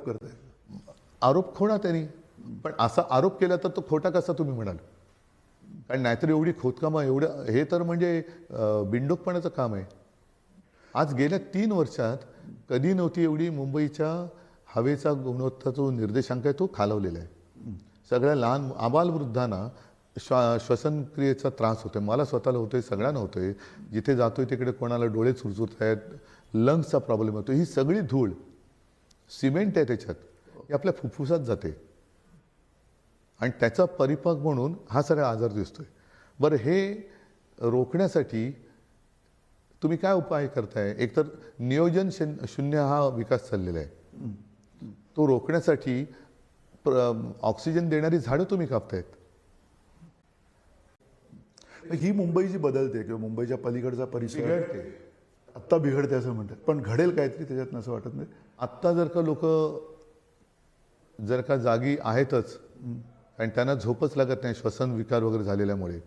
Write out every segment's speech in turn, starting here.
आरोप करताय? आरोप खोडा त्यांनी, पण असा आरोप केला तर तो खोटा कसा तुम्ही म्हणाल? कारण नाहीतर एवढी खोदकामं एवढं हे तर म्हणजे बिनडोकपणाचं काम आहे. आज गेल्या 3 वर्षात कधी नव्हती एवढी मुंबईच्या हवेचा गुणवत्ता जो निर्देशांक आहे तो खालावलेला आहे. सगळ्या लहान आबालवृद्धांना श्वसनक्रियेचा त्रास होतोय. मला स्वतःला होतोय, सगळ्यांना होतोय. जिथे जातोय तिकडे कोणाला डोळे चुरचुरत आहेत, लंग्सचा प्रॉब्लेम होतो. ही सगळी धूळ सिमेंट आहे त्याच्यात, ही आपल्या फुफ्फुसात जाते आणि त्याचा परिपाक म्हणून हा सगळा आजार दिसतोय. बरं, हे रोखण्यासाठी तुम्ही काय उपाय करताय? एकतर नियोजन शून्य हा विकास चाललेला आहे. तो रोखण्यासाठी ऑक्सिजन देणारी झाडं तुम्ही कापतायत. ही मुंबई जी बदलते किंवा मुंबईच्या पलीकडचा परिसर बिघडते. आत्ता बिघडते असं म्हणतात, पण घडेल काहीतरी त्याच्यात असं वाटत नाही? आत्ता जर का लोक जर का जागी आहेतच आणि त्यांना झोपच लागत नाही श्वसन विकार वगैरे झालेल्यामुळे,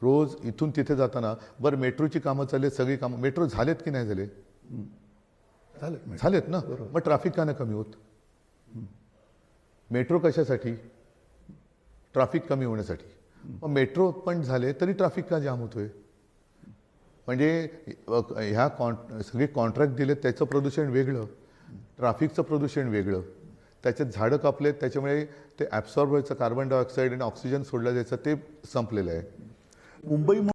रोज इथून तिथे जाताना, बरं मेट्रोची कामं चालली आहेत, सगळी कामं मेट्रो झालेत की नाही झाले? झालेत ना. मग ट्रॅफिक का नाही कमी होत? मेट्रो कशासाठी? ट्रॅफिक कमी होण्यासाठी. मग मेट्रो पण झाले तरी ट्रॅफिक का जाम होतोय? म्हणजे ह्या सगळे कॉन्ट्रॅक्ट दिलेत त्याचं प्रदूषण वेगळं, ट्रॅफिकचं प्रदूषण वेगळं. त्याच्यात झाडं कापलेत त्याच्यामुळे ते ॲब्सॉर्ब व्हायचं कार्बन डायऑक्साईड आणि ऑक्सिजन सोडलं जायचं ते संपलेलं आहे. मुंबई